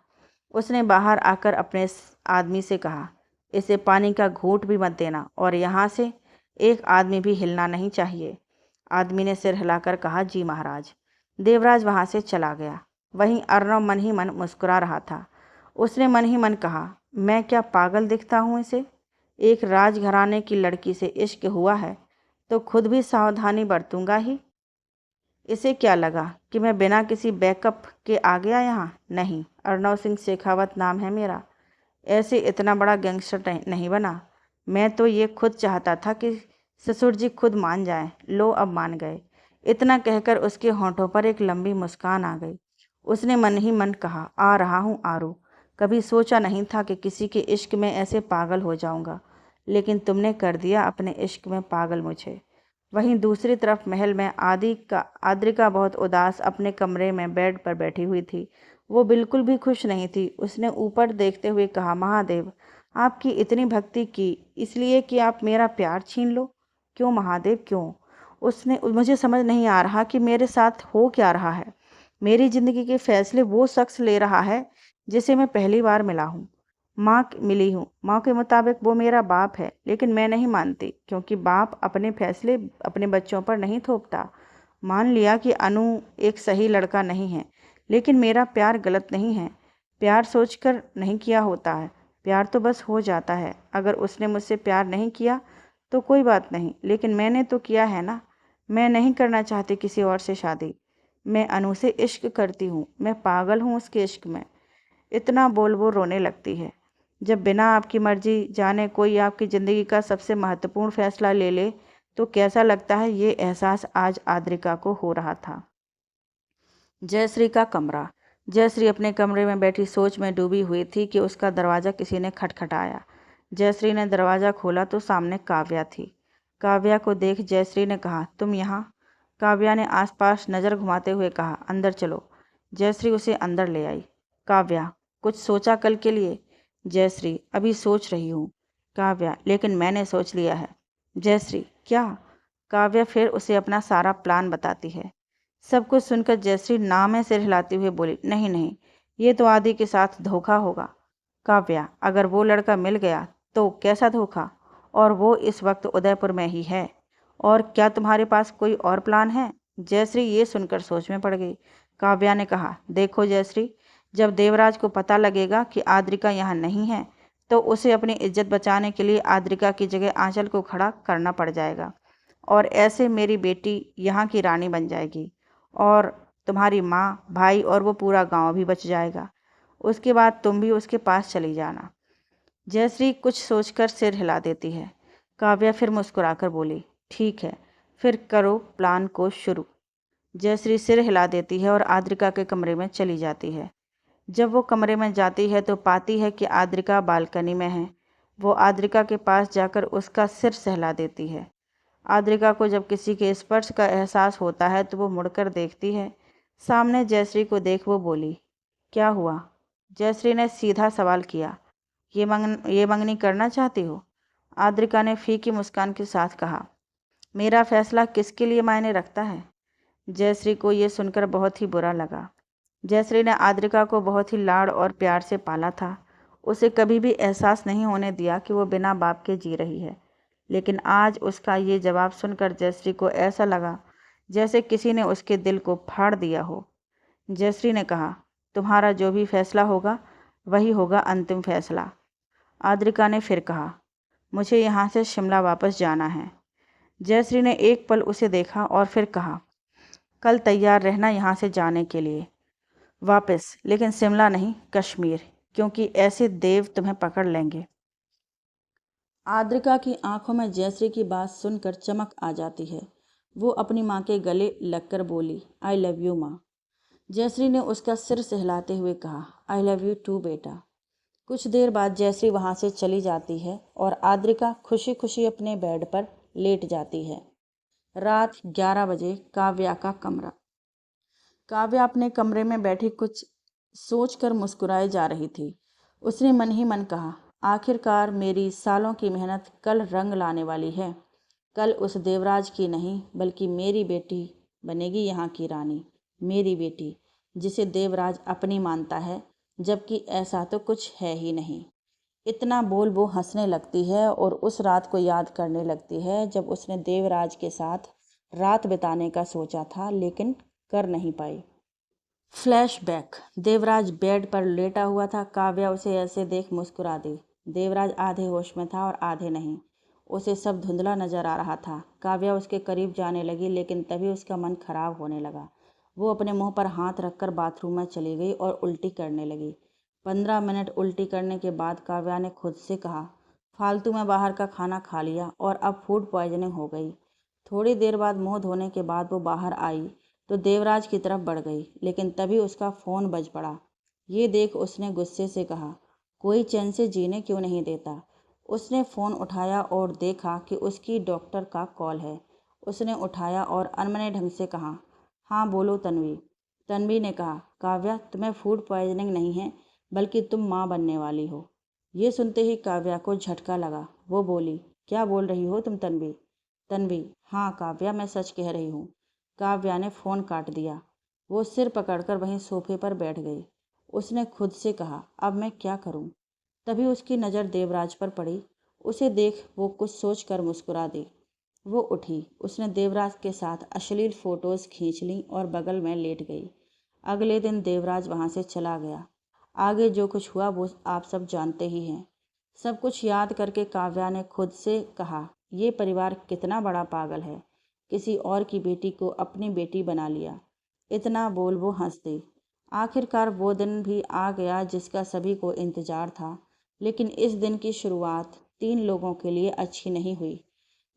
उसने बाहर आकर अपने आदमी से कहा, इसे पानी का घूंट भी मत देना और यहाँ से एक आदमी भी हिलना नहीं चाहिए। आदमी ने सिर हिलाकर कहा, जी महाराज। देवराज वहां से चला गया। वहीं अर्नव मन ही मन मुस्कुरा रहा था। उसने मन ही मन कहा, मैं क्या पागल दिखता हूँ इसे? एक राजघराने की लड़की से इश्क हुआ है तो खुद भी सावधानी बरतूंगा ही। इसे क्या लगा कि मैं बिना किसी बैकअप के आ गया यहाँ? नहीं, अर्नव सिंह शेखावत नाम है मेरा। ऐसे इतना बड़ा गैंगस्टर नहीं बना। मैं तो ये खुद चाहता था कि ससुर जी खुद मान जाएं। लो, अब मान गए। इतना कहकर उसके होंठों पर एक लंबी मुस्कान आ गई। उसने मन ही मन कहा, आ रहा हूँ आरू। कभी सोचा नहीं था कि किसी के इश्क में ऐसे पागल हो जाऊंगा, लेकिन तुमने कर दिया अपने इश्क में पागल मुझे। वहीं दूसरी तरफ महल में आद्रिका बहुत उदास अपने कमरे में बेड पर बैठी हुई थी। वो बिल्कुल भी खुश नहीं थी। उसने ऊपर देखते हुए कहा, महादेव, आपकी इतनी भक्ति की इसलिए कि आप मेरा प्यार छीन लो? क्यों महादेव, क्यों? मुझे समझ नहीं आ रहा कि मेरे साथ हो क्या रहा है। मेरी जिंदगी के फैसले वो शख्स ले रहा है जिसे मैं पहली बार मिली हूँ। माँ के मुताबिक वो मेरा बाप है, लेकिन मैं नहीं मानती, क्योंकि बाप अपने फैसले अपने बच्चों पर नहीं थोपता। मान लिया कि अनु एक सही लड़का नहीं है, लेकिन मेरा प्यार गलत नहीं है। प्यार सोचकर नहीं किया होता है, प्यार तो बस हो जाता है। अगर उसने मुझसे प्यार नहीं किया तो कोई बात नहीं, लेकिन मैंने तो किया है ना। मैं नहीं करना चाहती किसी और से शादी। मैं अनु से इश्क करती हूँ, मैं पागल हूँ उसके इश्क में। इतना बोल वो रोने लगती है। जब बिना आपकी मर्जी जाने कोई आपकी ज़िंदगी का सबसे महत्वपूर्ण फैसला ले ले तो कैसा लगता है, ये एहसास आज आद्रिका को हो रहा था। जयश्री का कमरा। जयश्री अपने कमरे में बैठी सोच में डूबी हुई थी कि उसका दरवाज़ा किसी ने खटखटाया। जयश्री ने दरवाज़ा खोला तो सामने काव्या थी। काव्या को देख जयश्री ने कहा, तुम यहाँ? काव्या ने आसपास नज़र घुमाते हुए कहा, अंदर चलो। जयश्री उसे अंदर ले आई। काव्या, कुछ सोचा कल के लिए? जयश्री, अभी सोच रही हूँ। काव्या, लेकिन मैंने सोच लिया है। जयश्री, क्या? काव्या फिर उसे अपना सारा प्लान बताती है। सब कुछ सुनकर जयश्री ना में सिर हिलाते हुए बोली, नहीं नहीं, ये तो आदि के साथ धोखा होगा। काव्या, अगर वो लड़का मिल गया तो कैसा धोखा? और वो इस वक्त उदयपुर में ही है। और क्या तुम्हारे पास कोई और प्लान है? जयश्री ये सुनकर सोच में पड़ गई। काव्या ने कहा, देखो जयश्री, जब देवराज को पता लगेगा कि आद्रिका यहाँ नहीं है तो उसे अपनी इज्जत बचाने के लिए आद्रिका की जगह आंचल को खड़ा करना पड़ जाएगा, और ऐसे मेरी बेटी यहाँ की रानी बन जाएगी, और तुम्हारी माँ, भाई और वो पूरा गांव भी बच जाएगा। उसके बाद तुम भी उसके पास चली जाना। जयश्री कुछ सोचकर सिर हिला देती है। काव्या फिर मुस्कुराकर बोली, ठीक है, फिर करो प्लान को शुरू। जयश्री सिर हिला देती है और आद्रिका के कमरे में चली जाती है। जब वो कमरे में जाती है तो पाती है कि आद्रिका बालकनी में है। वो आद्रिका के पास जाकर उसका सिर सहला देती है। आद्रिका को जब किसी के स्पर्श का एहसास होता है तो वो मुड़कर देखती है। सामने जयश्री को देख वो बोली, क्या हुआ? जयश्री ने सीधा सवाल किया, ये मंगनी करना चाहती हो? आद्रिका ने फीकी मुस्कान के साथ कहा, मेरा फैसला किसके लिए मायने रखता है? जयश्री को ये सुनकर बहुत ही बुरा लगा। जयश्री ने आद्रिका को बहुत ही लाड़ और प्यार से पाला था। उसे कभी भी एहसास नहीं होने दिया कि वो बिना बाप के जी रही है। लेकिन आज उसका ये जवाब सुनकर जयश्री को ऐसा लगा जैसे किसी ने उसके दिल को फाड़ दिया हो। जयश्री ने कहा, तुम्हारा जो भी फैसला होगा वही होगा अंतिम फैसला। आद्रिका ने फिर कहा, मुझे यहाँ से शिमला वापस जाना है। जयश्री ने एक पल उसे देखा और फिर कहा, कल तैयार रहना यहाँ से जाने के लिए वापस, लेकिन शिमला नहीं, कश्मीर, क्योंकि ऐसे देव तुम्हें पकड़ लेंगे। आद्रिका की आंखों में जयश्री की बात सुनकर चमक आ जाती है। वो अपनी माँ के गले लगकर बोली, आई लव यू माँ। जयश्री ने उसका सिर सहलाते हुए कहा, आई लव यू टू बेटा। कुछ देर बाद जयश्री वहाँ से चली जाती है और आद्रिका खुशी खुशी अपने बेड पर लेट जाती है। रात 11 बजे काव्या का कमरा। काव्या अपने कमरे में बैठी कुछ सोचकर मुस्कुराए जा रही थी। उसने मन ही मन कहा, आखिरकार मेरी सालों की मेहनत कल रंग लाने वाली है। कल उस देवराज की नहीं बल्कि मेरी बेटी बनेगी यहाँ की रानी। मेरी बेटी जिसे देवराज अपनी मानता है, जबकि ऐसा तो कुछ है ही नहीं। इतना बोल वो हंसने लगती है और उस रात को याद करने लगती है जब उसने देवराज के साथ रात बिताने का सोचा था लेकिन कर नहीं पाई। फ्लैशबैक। देवराज बेड पर लेटा हुआ था। काव्या उसे ऐसे देख मुस्कुरा दी। देवराज आधे होश में था और आधे नहीं। उसे सब धुंधला नजर आ रहा था। काव्या उसके करीब जाने लगी लेकिन तभी उसका मन खराब होने लगा। वो अपने मुंह पर हाथ रखकर बाथरूम में चली गई और उल्टी करने लगी। 15 मिनट उल्टी करने के बाद काव्या ने खुद से कहा, फालतू में बाहर का खाना खा लिया और अब फूड पॉइजनिंग हो गई। थोड़ी देर बाद मुंह धोने के बाद वो बाहर आई तो देवराज की तरफ बढ़ गई, लेकिन तभी उसका फ़ोन बज पड़ा। ये देख उसने गुस्से से कहा, कोई चैन से जीने क्यों नहीं देता। उसने फ़ोन उठाया और देखा कि उसकी डॉक्टर का कॉल है। उसने उठाया और अनमने ढंग से कहा, हाँ बोलो तन्वी। तन्वी ने कहा, काव्या तुम्हें फूड पॉइजनिंग नहीं है बल्कि तुम माँ बनने वाली हो। ये सुनते ही काव्या को झटका लगा। वो बोली, क्या बोल रही हो तुम तन्वी? तन्वी, हाँ काव्या मैं सच कह रही हूँ। काव्या ने फ़ोन काट दिया। वो सिर पकड़कर वहीं सोफे पर बैठ गई। उसने खुद से कहा, अब मैं क्या करूं? तभी उसकी नज़र देवराज पर पड़ी। उसे देख वो कुछ सोचकर मुस्कुरा दी। वो उठी। उसने देवराज के साथ अश्लील फ़ोटोज़ खींच लीं और बगल में लेट गई। अगले दिन देवराज वहाँ से चला गया। आगे जो कुछ हुआ वो आप सब जानते ही हैं। सब कुछ याद करके काव्या ने खुद से कहा, ये परिवार कितना बड़ा पागल है, किसी और की बेटी को अपनी बेटी बना लिया। इतना बोल वो हंस दी। आखिरकार वो दिन भी आ गया जिसका सभी को इंतजार था, लेकिन इस दिन की शुरुआत 3 लोगों के लिए अच्छी नहीं हुई।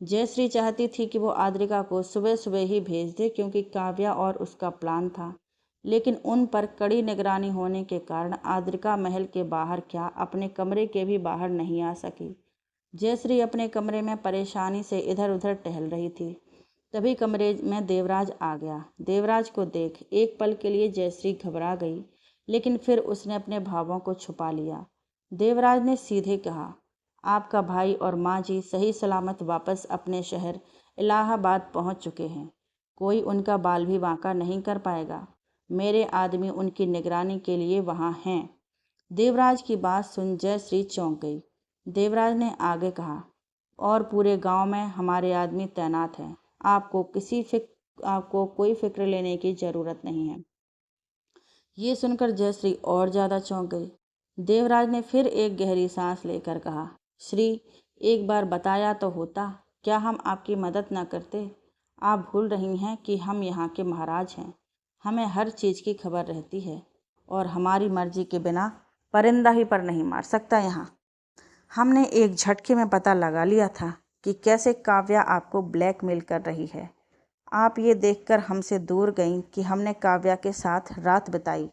जयश्री चाहती थी कि वो आद्रिका को सुबह सुबह ही भेज दे क्योंकि काव्या और उसका प्लान था, लेकिन उन पर कड़ी निगरानी होने के कारण आद्रिका महल के बाहर क्या अपने कमरे के भी बाहर नहीं आ सकी। जयश्री अपने कमरे में परेशानी से इधर उधर टहल रही थी। तभी कमरे में देवराज आ गया। देवराज को देख एक पल के लिए जयश्री घबरा गई, लेकिन फिर उसने अपने भावों को छुपा लिया। देवराज ने सीधे कहा, आपका भाई और माँ जी सही सलामत वापस अपने शहर इलाहाबाद पहुँच चुके हैं। कोई उनका बाल भी बांका नहीं कर पाएगा। मेरे आदमी उनकी निगरानी के लिए वहाँ हैं। देवराज की बात सुन जयश्री चौंक गई। देवराज ने आगे कहा, और पूरे गांव में हमारे आदमी तैनात हैं। आपको कोई फिक्र लेने की ज़रूरत नहीं है। ये सुनकर जयश्री और ज़्यादा चौंक गई। देवराज ने फिर एक गहरी सांस लेकर कहा, श्री, एक बार बताया तो होता, क्या हम आपकी मदद न करते? आप भूल रही हैं कि हम यहाँ के महाराज हैं। हमें हर चीज़ की खबर रहती है और हमारी मर्जी के बिना परिंदा ही पर नहीं मार सकता। यहाँ हमने एक झटके में पता लगा लिया था कि कैसे काव्या आपको ब्लैकमेल कर रही है। आप ये देखकर हमसे दूर गईं कि हमने काव्या के साथ रात बिताई।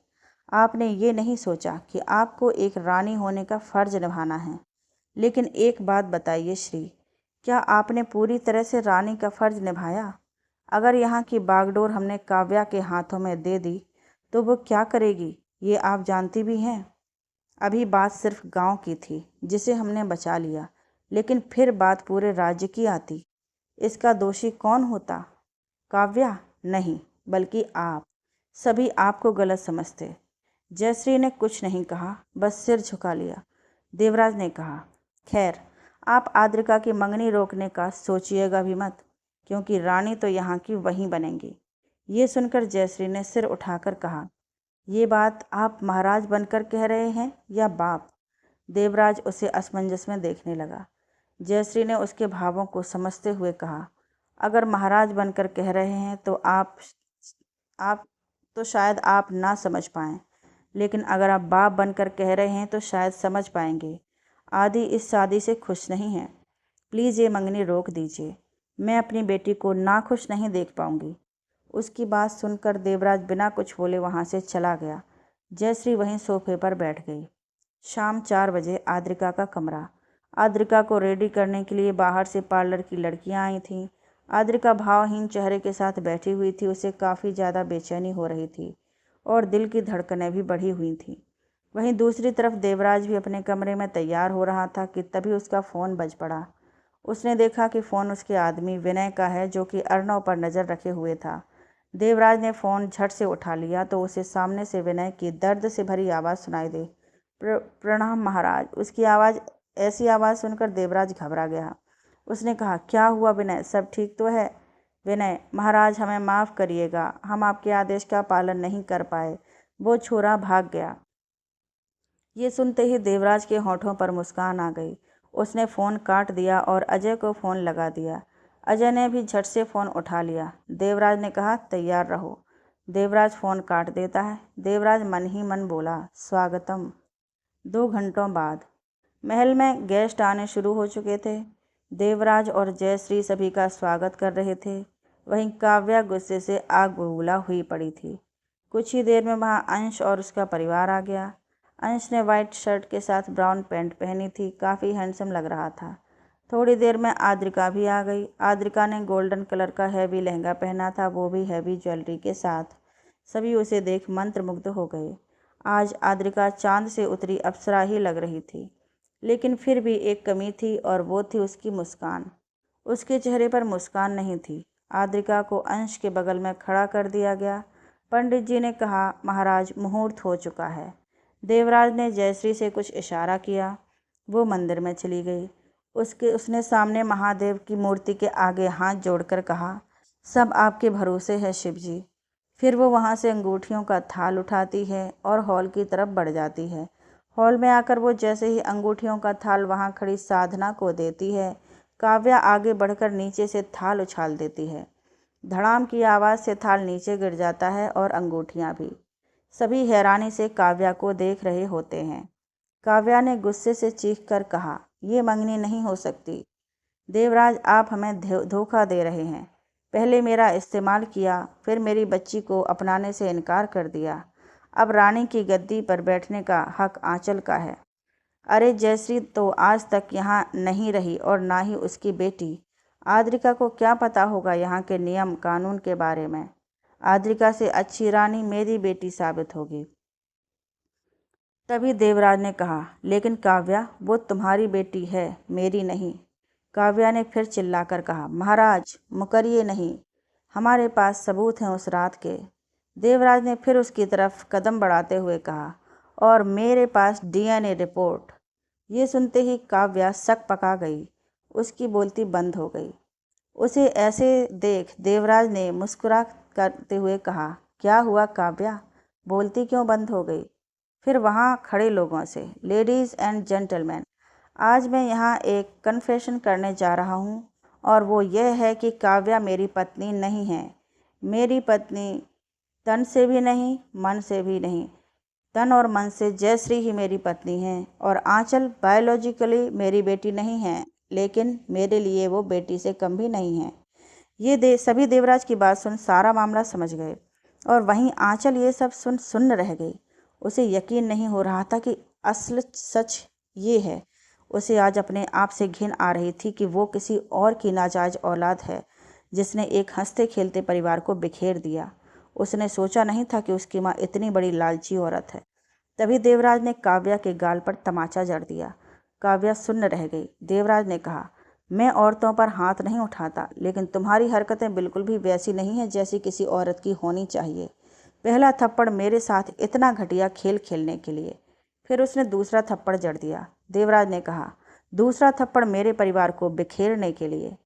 आपने ये नहीं सोचा कि आपको एक रानी होने का फ़र्ज निभाना है। लेकिन एक बात बताइए श्री, क्या आपने पूरी तरह से रानी का फ़र्ज निभाया? अगर यहाँ की बागडोर हमने काव्या के हाथों में दे दी तो वो क्या करेगी, ये आप जानती भी हैं। अभी बात सिर्फ गांव की थी जिसे हमने बचा लिया, लेकिन फिर बात पूरे राज्य की आती। इसका दोषी कौन होता? काव्या नहीं, बल्कि आप। सभी आपको गलत समझते। जयश्री ने कुछ नहीं कहा, बस सिर झुका लिया। देवराज ने कहा, खैर, आप आद्रिका की मंगनी रोकने का सोचिएगा भी मत, क्योंकि रानी तो यहाँ की वहीं बनेंगी। ये सुनकर जयश्री ने सिर उठाकर कहा, ये बात आप महाराज बनकर कह रहे हैं या बाप? देवराज उसे असमंजस में देखने लगा। जयश्री ने उसके भावों को समझते हुए कहा, अगर महाराज बनकर कह रहे हैं तो आप तो शायद आप ना समझ पाएं, लेकिन अगर आप बाप बनकर कह रहे हैं तो शायद समझ पाएंगे। आदि इस शादी से खुश नहीं है। प्लीज़ ये मंगनी रोक दीजिए, मैं अपनी बेटी को नाखुश नहीं देख पाऊंगी। उसकी बात सुनकर देवराज बिना कुछ बोले वहाँ से चला गया। जयश्री वहीं सोफे पर बैठ गई। शाम 4 बजे आद्रिका का कमरा। आद्रिका को रेडी करने के लिए बाहर से पार्लर की लड़कियां आई थीं। आद्रिका भावहीन चेहरे के साथ बैठी हुई थी। उसे काफ़ी ज़्यादा बेचैनी हो रही थी और दिल की धड़कनें भी बढ़ी हुई थीं। वहीं दूसरी तरफ देवराज भी अपने कमरे में तैयार हो रहा था कि तभी उसका फ़ोन बज पड़ा। उसने देखा कि फ़ोन उसके आदमी विनय का है, जो कि अर्णव पर नज़र रखे हुए था। देवराज ने फ़ोन झट से उठा लिया तो उसे सामने से विनय की दर्द से भरी आवाज़ सुनाई दी। प्रणाम महाराज। उसकी ऐसी आवाज़ सुनकर देवराज घबरा गया। उसने कहा, क्या हुआ विनय, सब ठीक तो है? विनय, महाराज हमें माफ़ करिएगा, हम आपके आदेश का पालन नहीं कर पाए, वो छोरा भाग गया। ये सुनते ही देवराज के होठों पर मुस्कान आ गई। उसने फ़ोन काट दिया और अजय को फ़ोन लगा दिया। अजय ने भी झट से फ़ोन उठा लिया। देवराज ने कहा, तैयार रहो। देवराज फ़ोन काट देता है। देवराज मन ही मन बोला, स्वागतम। 2 घंटों बाद महल में गेस्ट आने शुरू हो चुके थे। देवराज और जयश्री सभी का स्वागत कर रहे थे। वहीं काव्या गुस्से से आग बबूला हुई पड़ी थी। कुछ ही देर में वहाँ अंश और उसका परिवार आ गया। अंश ने वाइट शर्ट के साथ ब्राउन पैंट पहनी थी, काफ़ी हैंडसम लग रहा था। थोड़ी देर में आद्रिका भी आ गई। आद्रिका ने गोल्डन कलर का हैवी लहंगा पहना था, वो भी हैवी ज्वेलरी के साथ। सभी उसे देख मंत्रमुग्ध हो गए। आज आद्रिका चांद से उतरी अप्सरा ही लग रही थी, लेकिन फिर भी एक कमी थी और वो थी उसकी मुस्कान। उसके चेहरे पर मुस्कान नहीं थी। आद्रिका को अंश के बगल में खड़ा कर दिया गया। पंडित जी ने कहा, महाराज मुहूर्त हो चुका है। देवराज ने जयश्री से कुछ इशारा किया। वो मंदिर में चली गई। उसने सामने महादेव की मूर्ति के आगे हाथ जोड़कर कहा, सब आपके भरोसे है शिव जी। फिर वो वहाँ से अंगूठियों का थाल उठाती है और हॉल की तरफ बढ़ जाती है। हॉल में आकर वो जैसे ही अंगूठियों का थाल वहाँ खड़ी साधना को देती है, काव्या आगे बढ़कर नीचे से थाल उछाल देती है। धड़ाम की आवाज़ से थाल नीचे गिर जाता है और अंगूठियाँ भी। सभी हैरानी से काव्या को देख रहे होते हैं। काव्या ने गुस्से से चीखकर कहा, ये मंगनी नहीं हो सकती। देवराज, आप हमें धोखा दे रहे हैं। पहले मेरा इस्तेमाल किया, फिर मेरी बच्ची को अपनाने से इनकार कर दिया। अब रानी की गद्दी पर बैठने का हक आंचल का है। अरे जयश्री तो आज तक यहाँ नहीं रही और ना ही उसकी बेटी। आद्रिका को क्या पता होगा यहाँ के नियम कानून के बारे में। आद्रिका से अच्छी रानी मेरी बेटी साबित होगी। तभी देवराज ने कहा, लेकिन काव्या, वो तुम्हारी बेटी है, मेरी नहीं। काव्या ने फिर चिल्लाकर कहा, महाराज मुकरिए नहीं, हमारे पास सबूत हैं उस रात के। देवराज ने फिर उसकी तरफ कदम बढ़ाते हुए कहा, और मेरे पास डीएनए रिपोर्ट। ये सुनते ही काव्या सक पका गई। उसकी बोलती बंद हो गई। उसे ऐसे देख देवराज ने मुस्कुरा करते हुए कहा, क्या हुआ काव्या, बोलती क्यों बंद हो गई? फिर वहाँ खड़े लोगों से, लेडीज़ एंड जेंटलमैन, आज मैं यहाँ एक कन्फेशन करने जा रहा हूँ, और वो यह है कि काव्या मेरी पत्नी नहीं है। मेरी पत्नी तन से भी नहीं, मन से भी नहीं। तन और मन से जयश्री ही मेरी पत्नी है, और आंचल बायोलॉजिकली मेरी बेटी नहीं है, लेकिन मेरे लिए वो बेटी से कम भी नहीं है। सभी देवराज की बात सुन सारा मामला समझ गए, और वहीं आंचल ये सब सुन्न रह गई। उसे यकीन नहीं हो रहा था कि असल सच ये है। उसे आज अपने आप से घिन आ रही थी कि वो किसी और की नाजायज औलाद है, जिसने एक हंसते खेलते परिवार को बिखेर दिया। उसने सोचा नहीं था कि उसकी माँ इतनी बड़ी लालची औरत है। तभी देवराज ने काव्या के गाल पर तमाचा जड़ दिया। काव्या सुन्न रह गई। देवराज ने कहा, मैं औरतों पर हाथ नहीं उठाता, लेकिन तुम्हारी हरकतें बिल्कुल भी वैसी नहीं हैं जैसी किसी औरत की होनी चाहिए। पहला थप्पड़ मेरे साथ इतना घटिया खेल खेलने के लिए। फिर उसने दूसरा थप्पड़ जड़ दिया। देवराज ने कहा, दूसरा थप्पड़ मेरे परिवार को बिखेरने के लिए।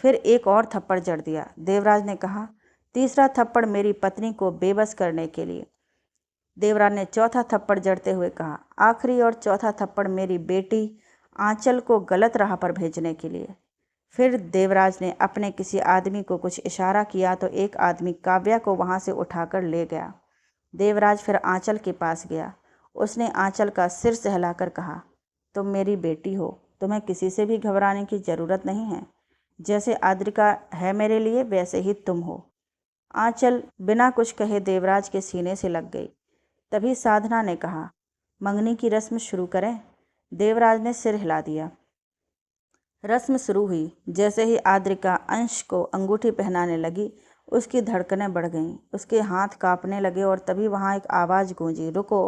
फिर एक और थप्पड़ जड़ दिया। देवराज ने कहा, तीसरा थप्पड़ मेरी पत्नी को बेबस करने के लिए। देवराज ने चौथा थप्पड़ जड़ते हुए कहा, आखिरी और चौथा थप्पड़ मेरी बेटी आंचल को गलत राह पर भेजने के लिए। फिर देवराज ने अपने किसी आदमी को कुछ इशारा किया तो एक आदमी काव्या को वहाँ से उठाकर ले गया। देवराज फिर आंचल के पास गया। उसने आंचल का सिर सहलाकर कहा, तुम मेरी बेटी हो, तुम्हें किसी से भी घबराने की ज़रूरत नहीं है। जैसे आद्रिका है मेरे लिए, वैसे ही तुम हो। आंचल बिना कुछ कहे देवराज के सीने से लग गई। तभी साधना ने कहा, मंगनी की रस्म शुरू करें। देवराज ने सिर हिला दिया। रस्म शुरू हुई। जैसे ही आद्रिका अंश को अंगूठी पहनाने लगी, उसकी धड़कनें बढ़ गईं, उसके हाथ कांपने लगे और तभी वहाँ एक आवाज़ गूंजी, रुको।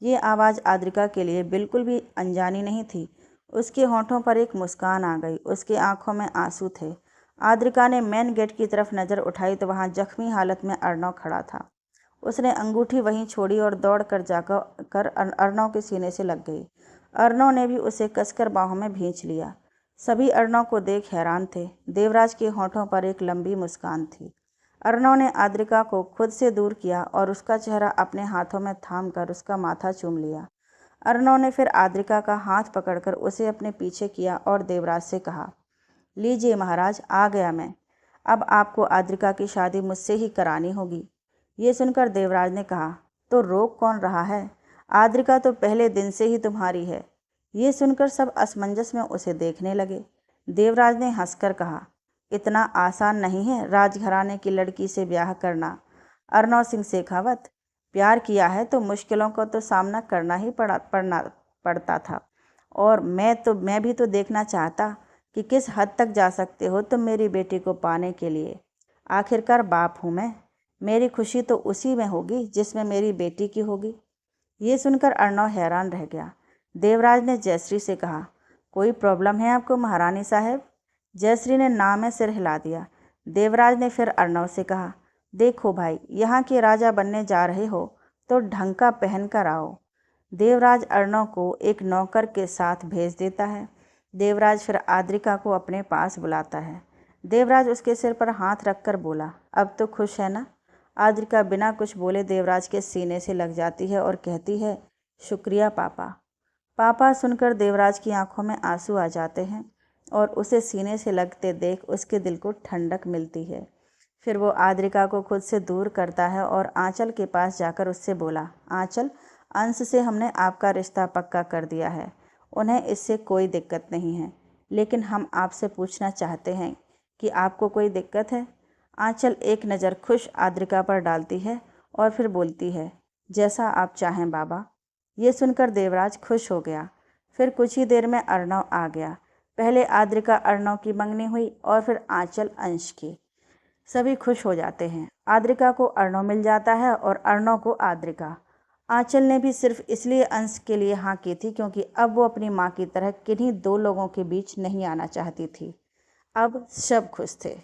ये आवाज़ आद्रिका के लिए बिल्कुल भी अनजानी नहीं थी। उसके होंठों पर एक मुस्कान आ गई, उसकी आंखों में आंसू थे। आद्रिका ने मेन गेट की तरफ नज़र उठाई तो वहाँ जख्मी हालत में अर्णव खड़ा था। उसने अंगूठी वहीं छोड़ी और दौड़ कर जाकर अर्णव के सीने से लग गई। अर्णव ने भी उसे कसकर बाहों में भींच लिया। सभी अर्णव को देख हैरान थे। देवराज के होंठों पर एक लंबी मुस्कान थी। अर्णव ने आद्रिका को खुद से दूर किया और उसका चेहरा अपने हाथों में थाम कर उसका माथा चूम लिया। अर्णव ने फिर आद्रिका का हाथ पकड़कर उसे अपने पीछे किया और देवराज से कहा, लीजिए महाराज, आ गया मैं। अब आपको आद्रिका की शादी मुझसे ही करानी होगी। ये सुनकर देवराज ने कहा, तो रोक कौन रहा है? आद्रिका तो पहले दिन से ही तुम्हारी है। ये सुनकर सब असमंजस में उसे देखने लगे। देवराज ने हंसकर कहा, इतना आसान नहीं है राजघराने की लड़की से ब्याह करना। अर्णव सिंह शेखावत, प्यार किया है तो मुश्किलों का तो सामना करना ही पड़ता था। और मैं भी तो देखना चाहता कि किस हद तक जा सकते हो तुम मेरी बेटी को पाने के लिए। आखिरकार बाप हूँ मैं। मेरी खुशी तो उसी में होगी जिसमें मेरी बेटी की होगी। ये सुनकर अर्णव हैरान रह गया। देवराज ने जयश्री से कहा, कोई प्रॉब्लम है आपको महारानी साहब? जयश्री ने ना में सिर हिला दिया। देवराज ने फिर अर्णव से कहा, देखो भाई, यहाँ के राजा बनने जा रहे हो तो ढंग का पहन कर आओ। देवराज अर्णव को एक नौकर के साथ भेज देता है। देवराज फिर आद्रिका को अपने पास बुलाता है। देवराज उसके सिर पर हाथ रखकर बोला, अब तो खुश है ना? आद्रिका बिना कुछ बोले देवराज के सीने से लग जाती है और कहती है, शुक्रिया पापा। पापा सुनकर देवराज की आंखों में आंसू आ जाते हैं और उसे सीने से लगते देख उसके दिल को ठंडक मिलती है। फिर वो आद्रिका को खुद से दूर करता है और आंचल के पास जाकर उससे बोला, आंचल, अंश से हमने आपका रिश्ता पक्का कर दिया है। उन्हें इससे कोई दिक्कत नहीं है, लेकिन हम आपसे पूछना चाहते हैं कि आपको कोई दिक्कत है? आंचल एक नज़र खुश आद्रिका पर डालती है और फिर बोलती है, जैसा आप चाहें बाबा। ये सुनकर देवराज खुश हो गया। फिर कुछ ही देर में अर्णव आ गया। पहले आद्रिका अर्णव की मंगनी हुई और फिर आंचल अंश की। सभी खुश हो जाते हैं। आद्रिका को अर्णव मिल जाता है और अर्णव को आद्रिका। आंचल ने भी सिर्फ इसलिए अंश के लिए हाँ की थी क्योंकि अब वो अपनी माँ की तरह किन्हीं दो लोगों के बीच नहीं आना चाहती थी। अब सब खुश थे।